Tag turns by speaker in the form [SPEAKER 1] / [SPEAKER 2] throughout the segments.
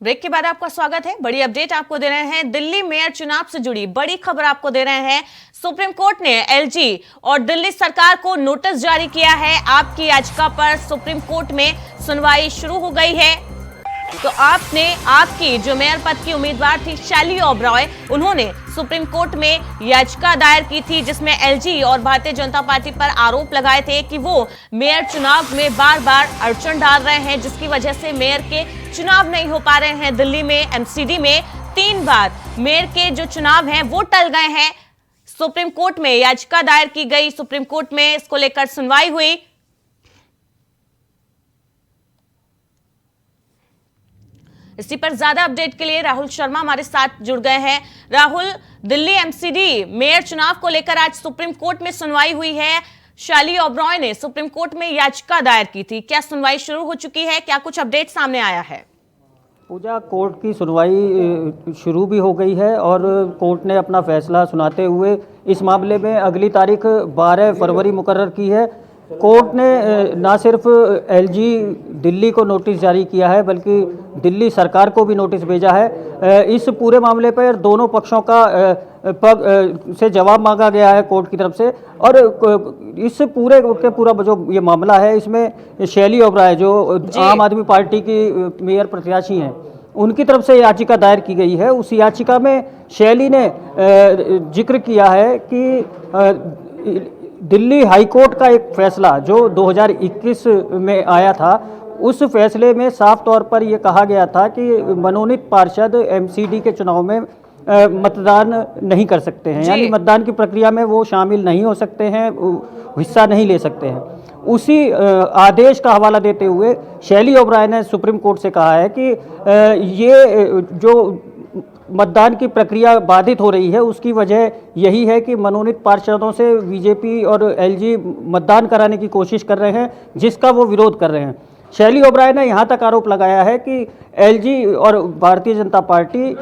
[SPEAKER 1] Break के बाद आपका स्वागत है। बड़ी अपडेट आपको दे रहे हैं। दिल्ली मेयर चुनाव से जुड़ी बड़ी खबर आपको दे रहे हैं। सुप्रीम कोर्ट ने एलजी और दिल्ली सरकार को नोटिस जारी किया है। आपकी याचिका पर सुप्रीम कोर्ट में सुनवाई शुरू हो गई है। तो आपकी जो मेयर पद की उम्मीदवार थी शैली ओबरॉय, उन्होंने सुप्रीम कोर्ट में याचिका दायर की थी जिसमें एलजी और भारतीय जनता पार्टी पर आरोप लगाए थे कि वो मेयर चुनाव में बार बार अड़चन डाल रहे हैं, जिसकी वजह से मेयर के चुनाव नहीं हो पा रहे हैं। दिल्ली में एमसीडी में 3 बार मेयर के जो चुनाव हैं वो टल गए हैं। सुप्रीम कोर्ट में याचिका दायर की गई, सुप्रीम कोर्ट में इसको लेकर सुनवाई हुई। इसी पर ज्यादा अपडेट के लिए राहुल शर्मा हमारे साथ जुड़ गए हैं। राहुल, दिल्ली एमसीडी मेयर चुनाव को लेकर आज सुप्रीम कोर्ट में सुनवाई हुई है। शैली ओबरॉय ने सुप्रीम कोर्ट में याचिका दायर की थी, क्या सुनवाई शुरू हो चुकी है? क्या कुछ अपडेट सामने आया है?
[SPEAKER 2] पूजा, कोर्ट की सुनवाई शुरू भी हो गई है और कोर्ट ने अपना फैसला सुनाते हुए इस मामले में अगली तारीख 12 फरवरी मुकर्रर की है। कोर्ट ने न सिर्फ एलजी दिल्ली को नोटिस जारी किया है बल्कि दिल्ली सरकार को भी नोटिस भेजा है। इस पूरे मामले पर दोनों पक्षों का से जवाब मांगा गया है कोर्ट की तरफ से। और इस पूरा जो ये मामला है, इसमें शैली ओबरॉय जो आम आदमी पार्टी की मेयर प्रत्याशी हैं, उनकी तरफ से याचिका दायर की गई है। उस याचिका में शैली ने जिक्र किया है कि दिल्ली हाई कोर्ट का एक फैसला जो 2021 में आया था, उस फैसले में साफ तौर पर यह कहा गया था कि मनोनीत पार्षद एमसीडी के चुनाव में मतदान नहीं कर सकते हैं, यानी मतदान की प्रक्रिया में वो शामिल नहीं हो सकते हैं, हिस्सा नहीं ले सकते हैं। उसी आदेश का हवाला देते हुए शैली ओबरॉय ने सुप्रीम कोर्ट से कहा है कि ये जो मतदान की प्रक्रिया बाधित हो रही है उसकी वजह यही है कि मनोनीत पार्षदों से बीजेपी और एलजी मतदान कराने की कोशिश कर रहे हैं, जिसका वो विरोध कर रहे हैं। शैली ओबरॉय ने यहाँ तक आरोप लगाया है कि एलजी और Bharatiya Janata party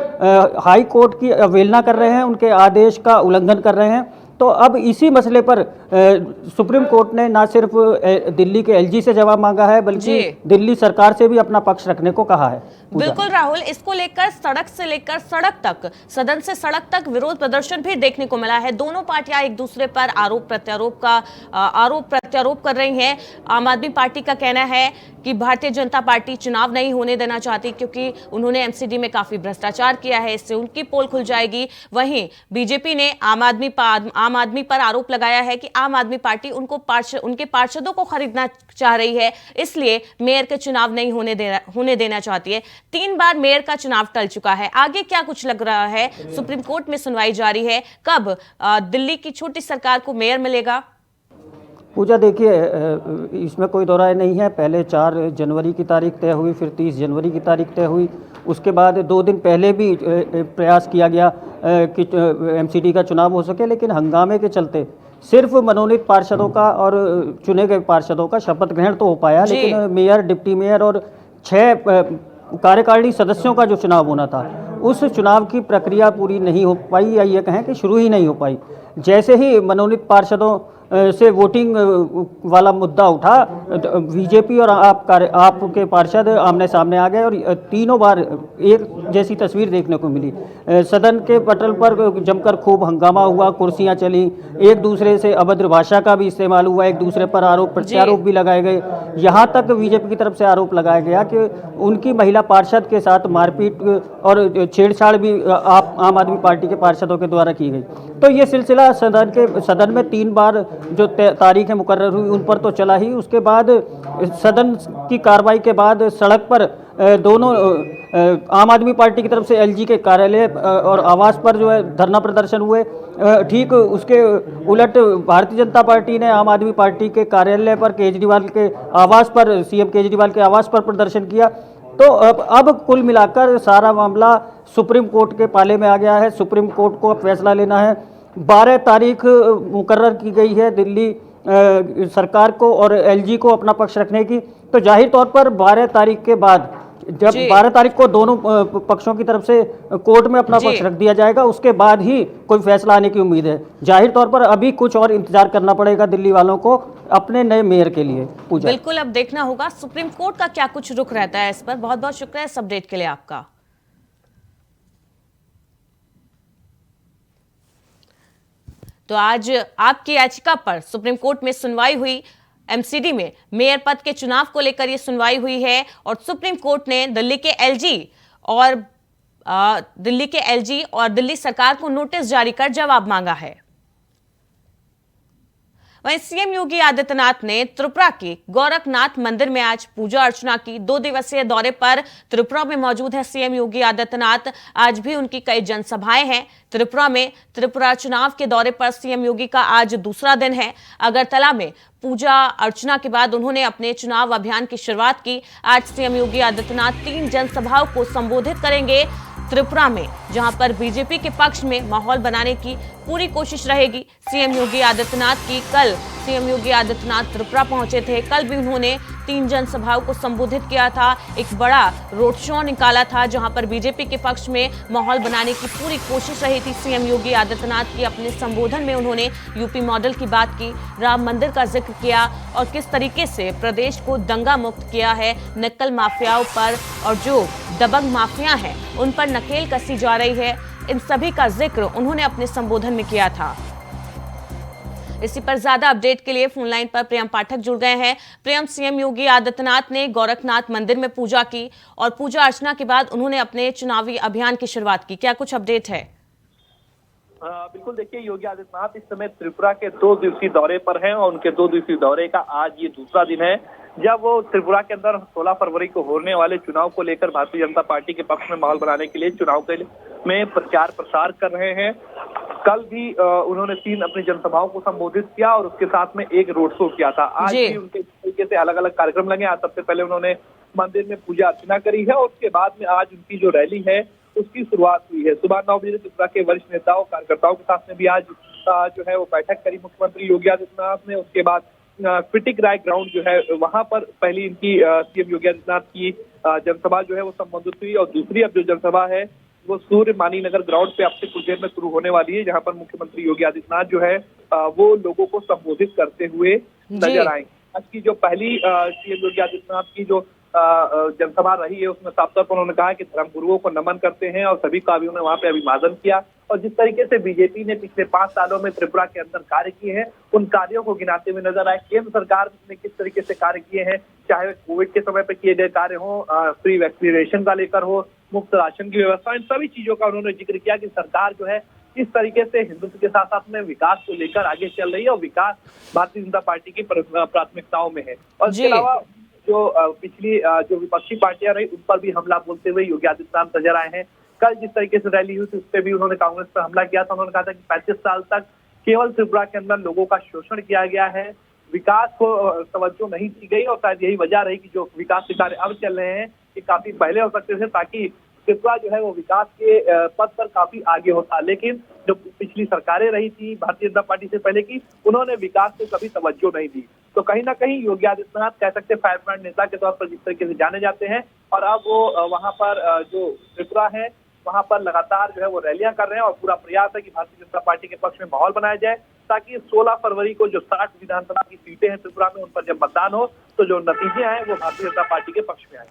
[SPEAKER 2] high court की अवहेलना कर रहे हैं, उनके आदेश का उल्लंघन कर रहे हैं। तो अब इसी मसले पर सुप्रीम कोर्ट ने न सिर्फ दिल्ली के एलजी से जवाब मांगा है बल्कि दिल्ली सरकार से भी अपना पक्ष रखने को कहा है।
[SPEAKER 1] बिल्कुल राहुल, इसको लेकर सड़क से लेकर सड़क तक, सदन से सड़क तक विरोध प्रदर्शन भी देखने को मिला है। दोनों पार्टियां एक दूसरे पर आरोप प्रत्यारोप कर रही हैं। आम आदमी पार्टी का कहना है कि भारतीय जनता पार्टी चुनाव नहीं होने देना चाहती क्योंकि उन्होंने एमसीडी में काफी भ्रष्टाचार किया है, इससे उनकी पोल खुल जाएगी। वहीं बीजेपी ने आम आदमी पर आरोप लगाया है कि आम आदमी पार्टी उनके पार्षदों को खरीदना चाह रही है, इसलिए मेयर के चुनाव नहीं होने देना चाहती है। 3 बार मेयर का चुनाव टल चुका है। आगे क्या कुछ लग रहा है? सुप्रीम कोर्ट में सुनवाई जारी है। कब दिल्ली की छोटी सरकार को मेयर मिलेगा?
[SPEAKER 2] पूजा, देखिए, इसमें कोई दो राय नहीं है। पहले 4 जनवरी की तारीख तय हुई, फिर 30 जनवरी की तारीख तय हुई। उसके बाद 2 दिन पहले भी प्रयास किया गया कि एमसीडी का चुनाव हो सके, लेकिन हंगामे के चलते सिर्फ मनोनीत पार्षदों का और चुने गए पार्षदों का शपथ ग्रहण तो हो पाया, लेकिन मेयर, डिप्टी मेयर और 6 कार्यकारिणी सदस्यों का जो चुनाव होना था, उस चुनाव की प्रक्रिया पूरी नहीं हो पाई, या ये कहें कि शुरू ही नहीं हो पाई। जैसे ही मनोनीत पार्षदों से वोटिंग वाला मुद्दा उठा, बीजेपी और आपके पार्षद आमने सामने आ गए और तीनों बार एक जैसी तस्वीर देखने को मिली। सदन के पटल पर जमकर खूब हंगामा हुआ, कुर्सियां चली, एक दूसरे से अभद्र भाषा का भी इस्तेमाल हुआ, एक दूसरे पर आरोप प्रत्यारोप भी लगाए गए। यहाँ तक बीजेपी की तरफ से आरोप लगाया गया कि उनकी महिला पार्षद के साथ मारपीट और छेड़छाड़ भी आम आदमी पार्टी के पार्षदों के द्वारा की गई। तो ये सिलसिला सदन में 3 बार जो तारीखें मुकर्रर हुई उन पर तो चला ही। उसके बाद सदन की कार्रवाई के बाद सड़क पर दोनों आम आदमी पार्टी की तरफ से एलजी के कार्यालय और आवास पर जो है धरना प्रदर्शन हुए। ठीक उसके उलट भारतीय जनता पार्टी ने आम आदमी पार्टी के कार्यालय पर केजरीवाल के आवास पर, सीएम केजरीवाल के आवास पर प्रदर्शन किया। तो अब कुल मिलाकर सारा मामला सुप्रीम कोर्ट के पाले में आ गया है। सुप्रीम कोर्ट को अब फैसला लेना है। 12 तारीख मुकर्रर की गई है दिल्ली सरकार को और एलजी को अपना पक्ष रखने की। तो जाहिर तौर पर 12 तारीख के बाद जब
[SPEAKER 1] जी
[SPEAKER 2] 12 तारीख को दोनों पक्षों की तरफ से कोर्ट में अपना
[SPEAKER 1] जी
[SPEAKER 2] पक्ष रख दिया जाएगा, उसके बाद ही कोई फैसला आने की उम्मीद है। जाहिर तौर पर अभी कुछ और इंतजार करना पड़ेगा दिल्ली वालों को अपने नए मेयर के लिए। पूजा,
[SPEAKER 1] बिल्कुल, अब देखना होगा सुप्रीम कोर्ट का क्या कुछ रुख रहता है इस पर। बहुत बहुत शुक्रिया इस अपडेट के लिए आपका। तो आज आपकी याचिका पर सुप्रीम कोर्ट में सुनवाई हुई। एमसीडी में मेयर पद के चुनाव को लेकर यह सुनवाई हुई है और सुप्रीम कोर्ट ने दिल्ली के एलजी और दिल्ली सरकार को नोटिस जारी कर जवाब मांगा है। वहीं सीएम योगी आदित्यनाथ ने त्रिपुरा के गोरखनाथ मंदिर में आज पूजा अर्चना की। 2 दिवसीय दौरे पर त्रिपुरा में मौजूद है सीएम योगी आदित्यनाथ। आज भी उनकी कई जनसभाएं हैं त्रिपुरा में। त्रिपुरा चुनाव के दौरे पर सीएम योगी का आज दूसरा दिन है। अगरतला में पूजा अर्चना के बाद उन्होंने अपने चुनाव अभियान की शुरुआत की। आज सीएम योगी आदित्यनाथ 3 जनसभाओं को संबोधित करेंगे त्रिपुरा में, जहां पर बीजेपी के पक्ष में माहौल बनाने की पूरी कोशिश रहेगी सीएम योगी आदित्यनाथ की। कल सीएम योगी आदित्यनाथ त्रिपुरा पहुंचे थे। कल भी उन्होंने 3 जनसभाओं को संबोधित किया था। एक बड़ा रोड शो निकाला था जहां पर बीजेपी के पक्ष में माहौल बनाने की पूरी कोशिश रही थी सीएम योगी आदित्यनाथ की। अपने संबोधन में उन्होंने यूपी मॉडल की बात की, राम मंदिर का जिक्र किया और किस तरीके से प्रदेश को दंगा मुक्त किया है, नक्सल माफियाओं पर और जो दबंग माफिया हैं उन पर नकेल कसी जा रही है, इन सभी का जिक्र उन्होंने अपने संबोधन में किया था। इसी पर ज्यादा अपडेट के लिए फोन लाइन पर प्रियम पाठक जुड़ गए हैं। प्रियम, सीएम योगी आदित्यनाथ ने गोरखनाथ मंदिर में पूजा की और पूजा अर्चना के बाद उन्होंने अपने चुनावी अभियान की शुरुआत की, क्या कुछ अपडेट है?
[SPEAKER 3] बिल्कुल, देखिए योगी आदित्यनाथ इस समय त्रिपुरा के 2 दिवसीय दौरे पर हैं और उनके 2 दिवसीय दौरे का आज ये दूसरा दिन है जब वो त्रिपुरा के अंदर 16 फरवरी को होने वाले चुनाव को लेकर भारतीय जनता पार्टी के पक्ष में माहौल बनाने के लिए चुनाव के में प्रचार प्रसार कर रहे हैं। कल भी उन्होंने 3 अपनी जनसभाओं को संबोधित किया और उसके साथ में एक रोड शो किया था। आज भी उनके तरीके से अलग अलग कार्यक्रम लगे। आज सबसे पहले उन्होंने मंदिर में पूजा अर्चना करी है और उसके बाद में आज उनकी जो रैली है उसकी शुरुआत हुई है। सुबह 9 बजे त्रिपुरा के वरिष्ठ नेताओं कार्यकर्ताओं के साथ में भी आज जो है वो बैठक करी मुख्यमंत्री योगी आदित्यनाथ ने। उसके बाद फिटिक राय ग्राउंड जो है वहां पर पहली इनकी सीएम योगी आदित्यनाथ की जनसभा जो है वो संबोधित हुई और दूसरी अब जो जनसभा है वो सूर्य मानीनगर ग्राउंड पे अब से कुछ देर में शुरू होने वाली है, जहां पर मुख्यमंत्री योगी आदित्यनाथ जो है वो लोगों को संबोधित करते हुए नजर आएंगे। आज की जो पहली सीएम योगी आदित्यनाथ की जो जनसभा रही है उसमें साफ तौर पर उन्होंने कहा कि धर्मगुरुओं को नमन करते हैं और सभी का भी उन्होंने वहां पे अभिवादन किया और जिस तरीके से बीजेपी ने पिछले 5 सालों में त्रिपुरा के अंदर कार्य किए हैं उन कार्यों को गिनाते हुए नजर आए। केंद्र सरकार ने किस तरीके से कार्य किए हैं, चाहे वे कोविड के समय पर किए गए कार्य हो, फ्री वैक्सीनेशन का लेकर हो, मुफ्त राशन की व्यवस्था, इन सभी चीजों का उन्होंने जिक्र किया कि सरकार जो है इस तरीके से हिंदुत्व के साथ साथ में विकास को लेकर आगे चल रही है और विकास भारतीय जनता पार्टी की प्राथमिकताओं में है। और इसके अलावा जो पिछली जो विपक्षी पार्टियां रही उन पर भी हमला बोलते हुए योगी आदित्यनाथ नजर आए हैं। कल जिस तरीके से रैली हुई थी उस पर भी उन्होंने कांग्रेस पर हमला किया था। उन्होंने कहा था कि 35 साल तक केवल त्रिपुरा के अंदर लोगों का शोषण किया गया है, विकास को तवज्जो नहीं दी गई और शायद यही वजह रही कि जो विकास के कार्य अब चल रहे हैं ये काफी पहले हो सकते थे ताकि त्रिपुरा जो है वो विकास के पथ पर काफी आगे होता। लेकिन जो पिछली सरकारें रही थी भारतीय जनता पार्टी से पहले की, उन्होंने विकास को कभी तवज्जो नहीं दी। तो कहीं ना कहीं योगी आदित्यनाथ कह सकते हैं फायरब्रांड नेता के तौर पर जिस तरीके से जाने जाते हैं और अब वो वहां पर जो त्रिपुरा है वहां पर लगातार जो है वो रैलियां कर रहे हैं और पूरा प्रयास है कि भारतीय जनता पार्टी के पक्ष में माहौल बनाया जाए ताकि 16 फरवरी को जो 60 विधानसभा की सीटें हैं त्रिपुरा में उन पर जब मतदान हो तो जो नतीजे आए वो भारतीय जनता पार्टी के पक्ष में आए।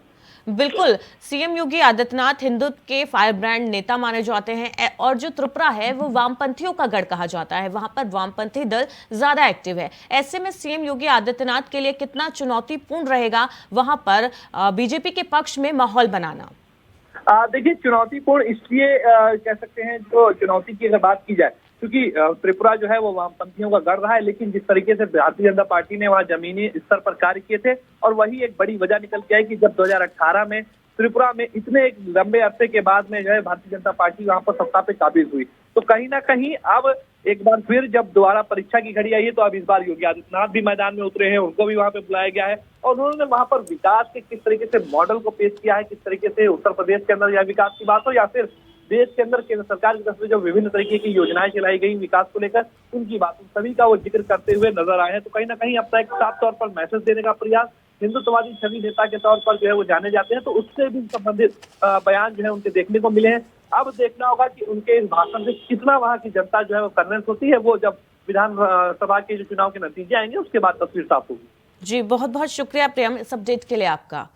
[SPEAKER 1] बिल्कुल, सीएम योगी आदित्यनाथ हिंदुत्व के फायर ब्रांड नेता माने जाते हैं और जो त्रिपुरा है वो वामपंथियों का गढ़ कहा जाता है, वहां पर वामपंथी दल ज्यादा एक्टिव है। ऐसे में सीएम योगी आदित्यनाथ के लिए कितना चुनौतीपूर्ण रहेगा वहां पर बीजेपी के पक्ष में माहौल बनाना?
[SPEAKER 3] देखिए, चुनौतीपूर्ण इसलिए कह सकते हैं, जो चुनौती की अगर बात की जाए क्योंकि त्रिपुरा जो है वो वामपंथियों का गढ़ रहा है, लेकिन जिस तरीके से भारतीय जनता पार्टी ने वहाँ जमीनी स्तर पर कार्य किए थे और वही एक बड़ी वजह निकल के आई कि जब 2018 में त्रिपुरा में इतने एक लंबे अरसे के बाद में जो है भारतीय जनता पार्टी वहाँ पर सत्ता पे काबिज हुई, तो कहीं ना कहीं अब एक बार फिर जब दोबारा परीक्षा की घड़ी आई है तो अब इस बार योगी आदित्यनाथ भी मैदान में उतरे हैं, उनको भी वहाँ पे बुलाया गया है और उन्होंने वहाँ पर विकास के किस तरीके से मॉडल को पेश किया है, किस तरीके से उत्तर प्रदेश के अंदर या विकास की बात हो या फिर देश के अंदर केंद्र सरकार की तरफ से जो विभिन्न तरीके की योजनाएं चलाई गई विकास को लेकर उनकी बात सभी का वो जिक्र करते हुए नजर आए हैं। तो कहीं ना कहीं अपना एक साफ तौर पर मैसेज देने का प्रयास हिंदुत्ववादी छवि नेता के तौर पर जो है वो जाने जाते हैं, तो उससे भी संबंधित बयान जो है उनके देखने को मिले हैं। अब देखना होगा कि उनके इस भाषण से कितना वहां की जनता जो है वो कन्विंस होती है। वो जब विधानसभा के जो चुनाव के नतीजे आएंगे उसके बाद तस्वीर साफ होगी।
[SPEAKER 1] जी, बहुत बहुत शुक्रिया प्रियम इस अपडेट के लिए आपका।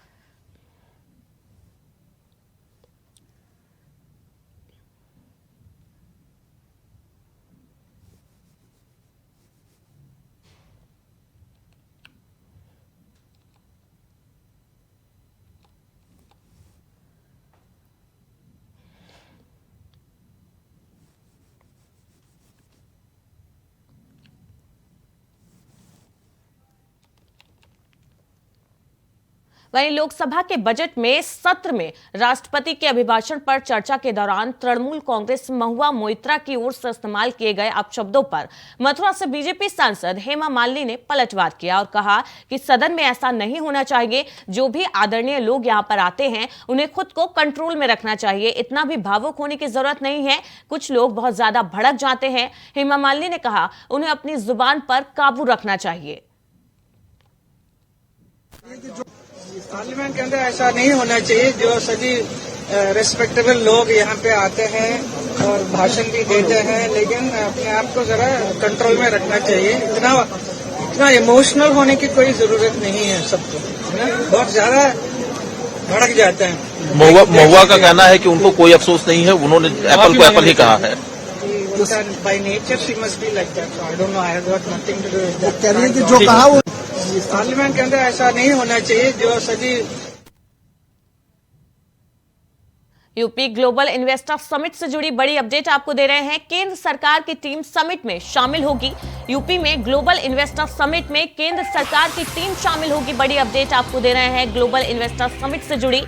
[SPEAKER 1] वहीं लोकसभा के बजट में सत्र में राष्ट्रपति के अभिभाषण पर चर्चा के दौरान तृणमूल कांग्रेस महुआ मोइत्रा की ओर से इस्तेमाल किए गए अपशब्दों पर मथुरा से बीजेपी सांसद हेमा मालिनी ने पलटवार किया और कहा कि सदन में ऐसा नहीं होना चाहिए। जो भी आदरणीय लोग यहां पर आते हैं उन्हें खुद को कंट्रोल में रखना चाहिए, इतना भी भावुक होने की जरूरत नहीं है। कुछ लोग बहुत ज्यादा भड़क जाते हैं। हेमा मालिनी ने कहा उन्हें अपनी जुबान पर काबू रखना चाहिए।
[SPEAKER 4] पार्लियामेंट के अंदर ऐसा नहीं होना चाहिए। जो सभी रेस्पेक्टेबल लोग यहाँ पे आते हैं और भाषण भी देते हैं, लेकिन अपने आप को जरा कंट्रोल में रखना चाहिए। इतना इमोशनल होने की कोई जरूरत नहीं है सबको, है ना? बहुत ज्यादा भड़क जाते हैं।
[SPEAKER 5] महुआ का कहना है कि उनको कोई अफसोस नहीं है, उन्होंने एप्पल को एप्पल ही कहा है।
[SPEAKER 4] By nature she must be like that, I don't know, I have got nothing to do with that.
[SPEAKER 6] कह रही है कि जो कहा वो
[SPEAKER 4] पार्लियामेंट के अंदर ऐसा नहीं होना चाहिए। जो सभी
[SPEAKER 1] यूपी ग्लोबल इन्वेस्टर समिट से जुड़ी बड़ी अपडेट आपको दे रहे हैं। केंद्र सरकार की टीम समिट में शामिल होगी। यूपी में ग्लोबल इन्वेस्टर समिट में केंद्र सरकार की टीम शामिल होगी। बड़ी अपडेट आपको दे रहे हैं ग्लोबल इन्वेस्टर समिट से जुड़ी।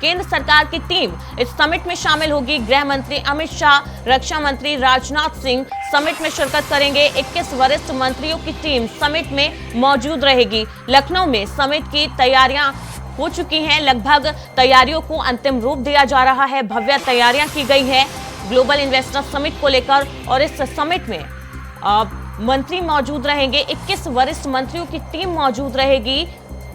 [SPEAKER 1] केंद्र सरकार की टीम इस समिट में शामिल होगी। गृह मंत्री अमित शाह, रक्षा मंत्री राजनाथ सिंह समिट में शिरकत करेंगे। 21 वरिष्ठ मंत्रियों की टीम समिट में मौजूद रहेगी। लखनऊ में समिट की तैयारियां हो चुकी हैं। लगभग तैयारियों को अंतिम रूप दिया जा रहा है। भव्य तैयारियां की गई है ग्लोबल इन्वेस्टर समिट को लेकर और इस समिट में मंत्री मौजूद रहेंगे। 21 वरिष्ठ मंत्रियों की टीम मौजूद रहेगी।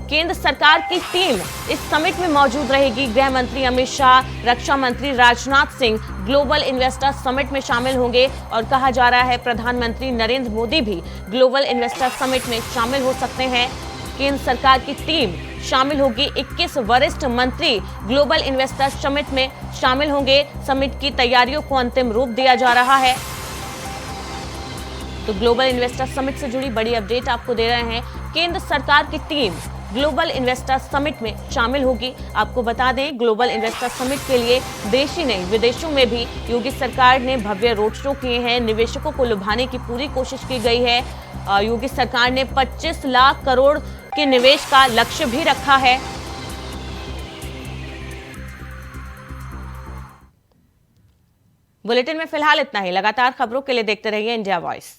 [SPEAKER 1] केंद्र सरकार की टीम इस समिट में मौजूद रहेगी। गृह मंत्री अमित शाह, रक्षा मंत्री Rajnath Singh global investor summit में शामिल होंगे और कहा जा रहा है प्रधानमंत्री नरेंद्र मोदी भी ग्लोबल इन्वेस्टर समिट में शामिल हो सकते हैं। केंद्र सरकार की टीम शामिल होगी। 21 वरिष्ठ मंत्री ग्लोबल इन्वेस्टर समिट में शामिल होंगे। समिट की तैयारियों को अंतिम रूप दिया जा रहा है। तो ग्लोबल इन्वेस्टर समिट से जुड़ी बड़ी अपडेट आपको दे रहे हैं। केंद्र सरकार की टीम ग्लोबल इन्वेस्टर समिट में शामिल होगी। आपको बता दें ग्लोबल इन्वेस्टर समिट के लिए देश ही नहीं विदेशों में भी योगी सरकार ने भव्य रोड शो किए हैं। निवेशकों को लुभाने की पूरी कोशिश की गई है। योगी सरकार ने 25 लाख करोड़ के निवेश का लक्ष्य भी रखा है। बुलेटिन में फिलहाल इतना ही। लगातार खबरों के लिए देखते रहिए इंडिया वॉइस।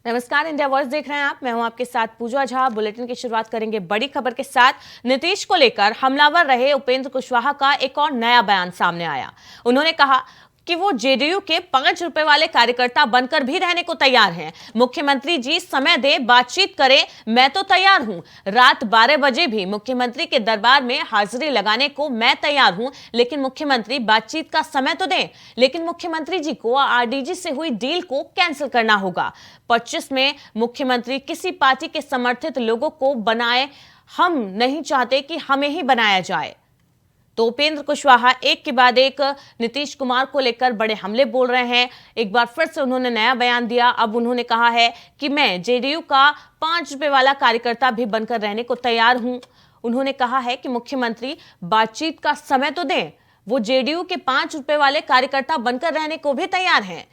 [SPEAKER 1] नमस्कार, इंडिया वॉइस देख रहे हैं आप। मैं हूं आपके साथ पूजा झा। बुलेटिन की शुरुआत करेंगे बड़ी खबर के साथ। नीतीश को लेकर हमलावर रहे उपेंद्र कुशवाहा का एक और नया बयान सामने आया। उन्होंने कहा कि वो जेडीयू के 5 रुपए वाले कार्यकर्ता बनकर भी रहने को तैयार हैं। मुख्यमंत्री जी समय दे, बातचीत करें, मैं तो तैयार हूं। रात 12 बजे भी मुख्यमंत्री के दरबार में हाजिरी लगाने को मैं तैयार हूं, लेकिन मुख्यमंत्री बातचीत का समय तो दें। लेकिन मुख्यमंत्री जी को आरडीजी से हुई डील को कैंसिल करना होगा। 25 में मुख्यमंत्री किसी पार्टी के समर्थित लोगों को बनाए, हम नहीं चाहते कि हमें ही बनाया जाए। तो उपेंद्र कुशवाहा एक के बाद एक नीतीश कुमार को लेकर बड़े हमले बोल रहे हैं। एक बार फिर से उन्होंने नया बयान दिया। अब उन्होंने कहा है कि मैं जेडीयू का 5 रुपए वाला कार्यकर्ता भी बनकर रहने को तैयार हूं। उन्होंने कहा है कि मुख्यमंत्री बातचीत का समय तो दें। वो जेडीयू के 5 रुपए वाले कार्यकर्ता बनकर रहने को भी तैयार हैं।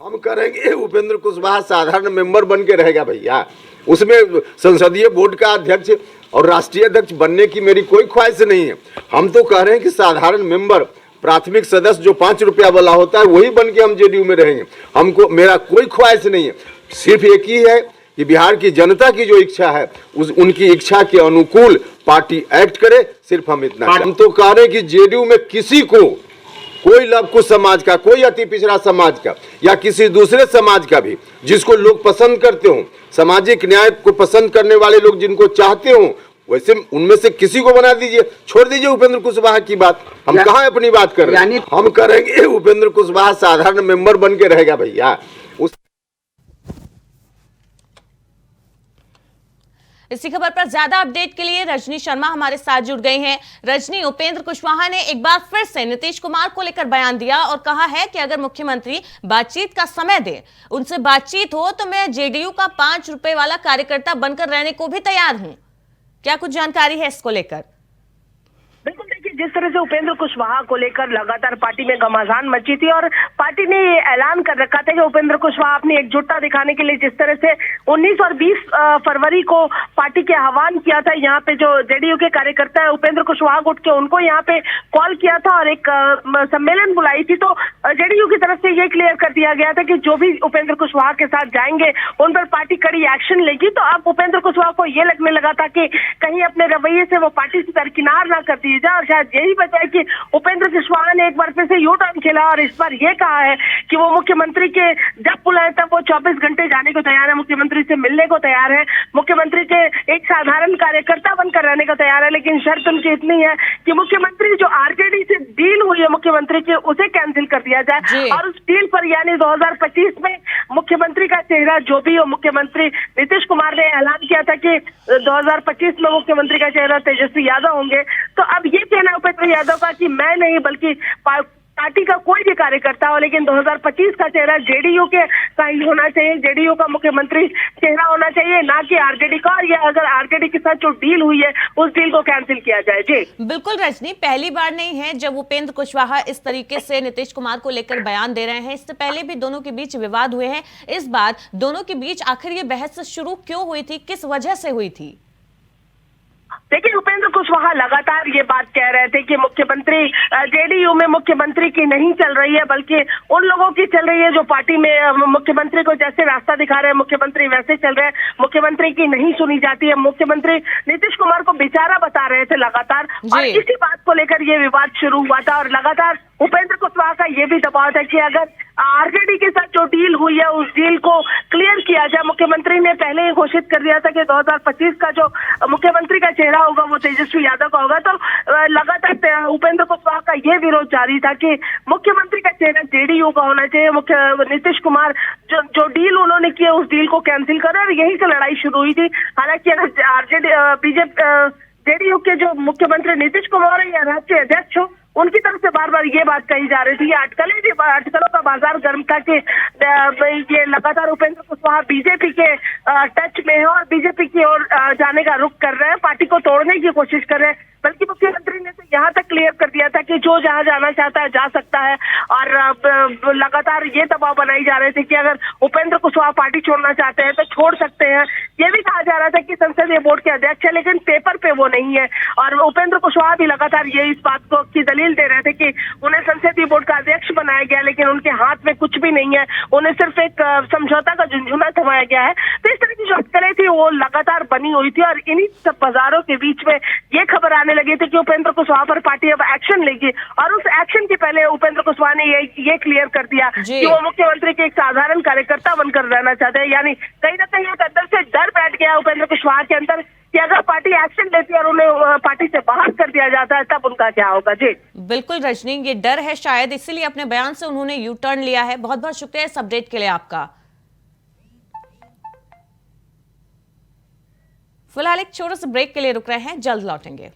[SPEAKER 7] हम करेंगे उपेंद्र कुशवाहा साधारण मेंबर बन के रहेगा भैया। उसमें संसदीय बोर्ड का अध्यक्ष और राष्ट्रीय अध्यक्ष बनने की मेरी कोई ख्वाहिश नहीं है। हम तो कह रहे हैं कि साधारण मेंबर, प्राथमिक सदस्य जो 5 रुपया वाला होता है वही बन के हम जेडीयू में रहेंगे। हमको, मेरा कोई ख्वाहिश नहीं है। सिर्फ एक ही है कि बिहार की जनता की जो इच्छा है उनकी इच्छा के अनुकूल पार्टी एक्ट करे। सिर्फ हम इतना, हम तो कह रहे हैं कि जेडीयू में किसी को, कोई लवकुश समाज का, कोई अति पिछड़ा समाज का या किसी दूसरे समाज का भी जिसको लोग पसंद करते हो, सामाजिक न्याय को पसंद करने वाले लोग जिनको चाहते हो, वैसे उनमें से किसी को बना दीजिए। छोड़ दीजिए उपेंद्र कुशवाहा की बात, हम कहाँ अपनी बात कर रहे हैं। हम करेंगे उपेंद्र कुशवाहा साधारण मेंबर बन के रहेगा भैया।
[SPEAKER 1] इसी खबर पर ज्यादा अपडेट के लिए रजनी शर्मा हमारे साथ जुड़ गए हैं। रजनी, उपेंद्र कुशवाहा ने एक बार फिर से नीतीश कुमार को लेकर बयान दिया और कहा है कि अगर मुख्यमंत्री बातचीत का समय दे, उनसे बातचीत हो, तो मैं जेडीयू का 5 रुपए वाला कार्यकर्ता बनकर रहने को भी तैयार हूं। क्या कुछ जानकारी है इसको लेकर?
[SPEAKER 6] बिल्कुल, देखिए जिस तरह से उपेंद्र कुशवाहा को लेकर लगातार पार्टी में घमासान मची थी और पार्टी ने ये ऐलान कर रखा था कि उपेंद्र कुशवाहा अपनी एकजुटता दिखाने के लिए जिस तरह से 19 और 20 फरवरी को पार्टी के आह्वान किया था, यहाँ पे जो जेडीयू के कार्यकर्ता है उपेंद्र कुशवाहा गुट के, उनको यहाँ पे कॉल किया था और एक सम्मेलन बुलाई थी, तो जेडीयू की तरफ से ये क्लियर कर दिया गया था कि जो भी उपेंद्र कुशवाहा के साथ जाएंगे उन पर पार्टी कड़ी एक्शन लेगी। तो अब उपेंद्र कुशवाहा को ये लगने लगा था कि कहीं अपने रवैये से वो पार्टी से दरकिनार ना कर दिए जाए और शायद यही वजह है कि उपेंद्र कुशवाहा ने एक बार फिर से यू टर्न खेला और इस बार ये कहा है कि वो मुख्यमंत्री के जब बुलाए तब वो 24 घंटे जाने को तैयार है, मुख्यमंत्री से मिलने को तैयार है, मुख्यमंत्री के एक साधारण कार्यकर्ता बनकर रहने को तैयार है, लेकिन शर्त उनकी इतनी है कि मुख्यमंत्री जो आरजेडी से डील हुई है मुख्यमंत्री की, उसे कैंसिल कर दिया जाए और उस डील पर यानी 2025 में मुख्यमंत्री का चेहरा जो भी हो, मुख्यमंत्री नीतीश कुमार ने ऐलान किया था कि 2025 में मुख्यमंत्री का चेहरा तेजस्वी यादव होंगे। तो अब ये कहना उपेंद्र यादव का कि मैं नहीं बल्कि पार्टी का कोई भी कार्यकर्ता हो, लेकिन 2025 का चेहरा जेडीयू के का ही होना चाहिए, जेडीयू का मुख्यमंत्री चेहरा होना चाहिए, ना कि आरजेडी का। और या अगर आरजेडी के साथ जो डील हुई है उस डील को कैंसिल किया जाए। जी
[SPEAKER 1] बिल्कुल रजनी, पहली बार नहीं है जब उपेंद्र कुशवाहा इस तरीके से नीतीश कुमार को लेकर बयान दे रहे हैं। इससे पहले भी दोनों के बीच विवाद हुए हैं। इस बार दोनों के बीच आखिर ये बहस शुरू क्यों हुई थी, किस वजह से हुई थी?
[SPEAKER 6] देखिए, उपेंद्र कुशवाहा लगातार ये बात कह रहे थे कि मुख्यमंत्री जेडीयू में मुख्यमंत्री की नहीं चल रही है, बल्कि उन लोगों की चल रही है जो पार्टी में मुख्यमंत्री को जैसे रास्ता दिखा रहे हैं मुख्यमंत्री वैसे चल रहे हैं, मुख्यमंत्री की नहीं सुनी जाती है। मुख्यमंत्री नीतीश कुमार को बेचारा बता रहे थे लगातार और इसी बात को लेकर ये विवाद शुरू हुआ था और लगातार उपेंद्र कुशवाहा का ये भी दबाव था कि अगर आरजेडी के साथ जो डील हुई है उस डील को क्लियर किया जाए। मुख्यमंत्री ने पहले ही घोषित कर दिया था कि 2025 का जो मुख्यमंत्री का चेहरा होगा वो तेजस्वी यादव का होगा। तो लगातार उपेंद्र कुशवाहा का ये विरोध जारी था कि मुख्यमंत्री का चेहरा जेडीयू का होना चाहिए, नीतीश कुमार जो डील उन्होंने की उस डील को कैंसिल करे और यहीं से लड़ाई शुरू हुई थी। हालांकि अगर आरजेडी बीजेपी जेडीयू के जो मुख्यमंत्री नीतीश कुमार या राष्ट्रीय अध्यक्ष हो, उनकी तरफ से बार बार ये बात कही जा रही थी, ये अटकलों का बाजार गर्म था कि ये लगातार उपेंद्र कुशवाहा बीजेपी के टच में है और बीजेपी की ओर जाने का रुख कर रहे हैं, पार्टी को तोड़ने की कोशिश कर रहे हैं। बल्कि मुख्यमंत्री ने तो यहाँ तक क्लियर कर दिया था कि जो जहाँ जाना चाहता है जा सकता है और लगातार ये दबाव बनाई जा रहे थे कि अगर उपेंद्र कुशवाहा पार्टी छोड़ना चाहते हैं तो छोड़ सकते हैं। ये भी कहा जा रहा था कि संसदीय बोर्ड के अध्यक्ष है, लेकिन पेपर पे वो नहीं है और उपेंद्र कुशवाहा भी लगातार ये इस बात को की दलील दे रहे थे कि उन्हें संसदीय बोर्ड का अध्यक्ष बनाया गया, लेकिन उनके हाथ में कुछ भी नहीं है, उन्हें सिर्फ एक समझौता का झुंझुना थमाया गया है। तो इस तरह की जो अटकलें थी वो लगातार बनी हुई थी और इन्हीं सब बाजारों के बीच में ये खबर आने लगी थी कि उपेंद्र कुशवाहा पर पार्टी अब एक्शन लेगी और उस एक्शन के पहले उपेंद्र कुशवाहा ने ये क्लियर कर दिया कि वो मुख्यमंत्री के एक साधारण कार्यकर्ता बनकर रहना चाहते हैं। यानी कहीं ना कहीं एक अंदर से डर बैठ गया उपेंद्र कुशवाहा के अंदर कि अगर पार्टी एक्शन लेती है और उन्हें पार्टी से बाहर कर दिया जाता है तब उनका क्या होगा। जी
[SPEAKER 1] बिल्कुल रजनी, ये डर है शायद, इसीलिए अपने बयान से उन्होंने यू टर्न लिया है। बहुत बहुत शुक्रिया इस अपडेट के लिए आपका। फिलहाल एक छोटे से ब्रेक के लिए रुक रहे हैं, जल्द लौटेंगे।